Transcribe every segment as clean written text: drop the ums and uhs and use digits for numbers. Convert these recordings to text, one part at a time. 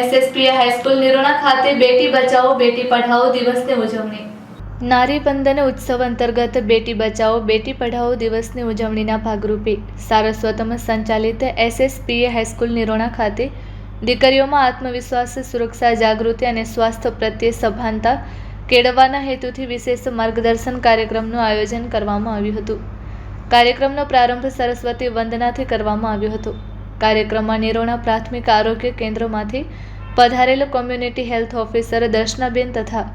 એસએસપીએ high school નિરોણા ખાતે બેટી બચાવો બેટી પઢાઓ દિવસની ઉજવણી. નારી બંદન ઉત્સવ અંતર્ગત બેટી બચાવો બેટી પઢાઓ દિવસની ઉજવણીના ભાગરૂપે સારસ્વતમ સંચાલિત એસએસપીએ હાઈસ્કૂલ નિરોણા ખાતે દીકરીઓમાં આત્મવિશ્વાસ, સુરક્ષા, જાગૃતિ અને સ્વાસ્થ્ય પ્રત્યે સભાનતા કેળવવાના હેતુથી વિશેષ માર્ગદર્શન કાર્યક્રમનું આયોજન કરવામાં આવ્યું હતું. કાર્યક્રમનો પ્રારંભ સરસ્વતી વંદનાથી કરવામાં આવ્યો હતો. કાર્યક્રમમાં નિરોણા પ્રાથમિક આરોગ્ય કેન્દ્રમાંથી પધારેલ કોમ્યુનિટી હેલ્થ ઓફિસર દર્શનાબેન તથા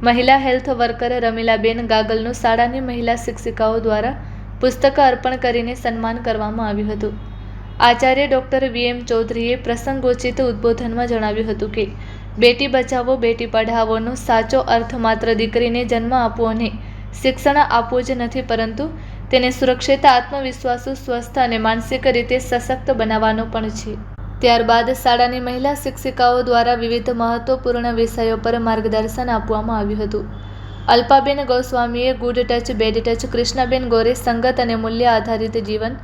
મહિલા હેલ્થ વર્કર રમીલાબેન ગાગલનું શાળાની મહિલા શિક્ષિકાઓ દ્વારા પુસ્તક અર્પણ કરીને સન્માન કરવામાં આવ્યું હતું. આચાર્ય ડૉક્ટર વીએમ ચૌધરીએ પ્રસંગોચિત ઉદ્બોધનમાં જણાવ્યું હતું કે બેટી બચાવો બેટી પઢાવોનો સાચો અર્થ માત્ર દીકરીને જન્મ આપવો અને શિક્ષણ આપવું જ નથી, પરંતુ તેને સુરક્ષિત, આત્મવિશ્વાસુ, સ્વસ્થ અને માનસિક રીતે સશક્ત બનાવવાનો પણ છે. ત્યારબાદ શાળાની મહિલા શિક્ષિકાઓ દ્વારા વિવિધ મહત્વપૂર્ણ વિષયો પર માર્ગદર્શન આપવામાં આવ્યું હતું. અલ્પાબેન ગોસ્વામીએ good touch bad touch, Krishnaben Gore સંગત અને મૂલ્ય આધારિત જીવન,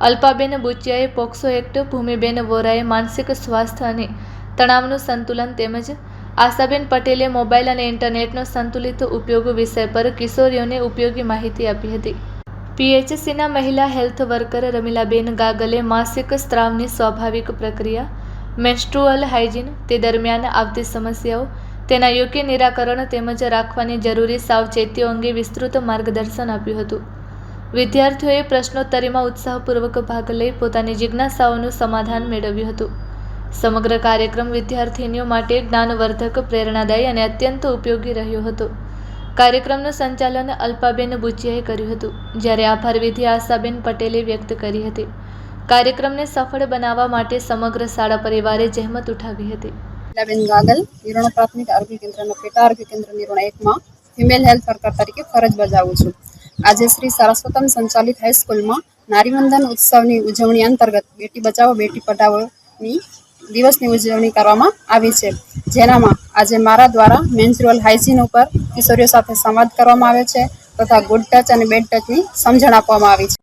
અલ્પાબેન બુચિયાએ પોક્સો એક્ટ, ભૂમિબેન વોરાએ માનસિક સ્વાસ્થ્ય અને તણાવનું સંતુલન તેમજ આશાબેન પટેલે મોબાઈલ અને ઇન્ટરનેટનો સંતુલિત ઉપયોગ વિષય પર કિશોરીઓને ઉપયોગી માહિતી આપી હતી. પીએચસીના મહિલા હેલ્થ વર્કર રમીલાબેન ગાગલે માસિક સ્ત્રાવની સ્વાભાવિક પ્રક્રિયા, મેન્સ્ટ્રુઅલ હાઇજીન, તે દરમિયાન આવતી સમસ્યાઓ, તેના યોગ્ય નિરાકરણ તેમજ રાખવાની જરૂરી સાવચેતીઓ અંગે વિસ્તૃત માર્ગદર્શન આપ્યું હતું. વિદ્યાર્થીઓએ પ્રશ્નોત્તરીમાં ઉત્સાહપૂર્વક ભાગ લઈ પોતાની જિજ્ઞાસાઓનું સમાધાન મેળવ્યું હતું. સમગ્ર કાર્યક્રમ વિદ્યાર્થીનીઓ માટે જ્ઞાનવર્ધક, પ્રેરણાદાયી અને અત્યંત ઉપયોગી રહ્યો હતો. કાર્યક્રમનું સંચાલન અલ્પાબેન બુચિયાએ કર્યું હતું, જ્યારે આભાર વિધિ આશાબેન પટેલે વ્યક્ત કરી હતી. કાર્યક્રમને સફળ બનાવવા માટે સમગ્ર શાળા પરિવારે જહેમત ઉઠાવી હતી. બેન ગાગલ, નિરોણા પ્રાથમિક આરોગ્ય કેન્દ્રના પેટા આરોગ્ય કેન્દ્ર નિરોણા 1માં ફિમેલ હેલ્થ વર્કર તરીકે ફરજ બજાવું છું. આજે શ્રી સારસ્વતમ સંચાલિત હાઈસ્કૂલમાં નારીવંદન ઉત્સવની ઉજવણી અંતર્ગત બેટી બચાવો બેટી પઢાઓની દિવસની ઉજવણી કરવામાં આવી છે, જેનામાં આજે મારા દ્વારા મેન્સ્ટ્રુઅલ હાઇજીન ઉપર કિશોરીઓ સાથે સંવાદ કરવામાં આવે છે તથા ગુડ ટચ અને બેડ ટચની સમજણ આપવામાં આવી છે.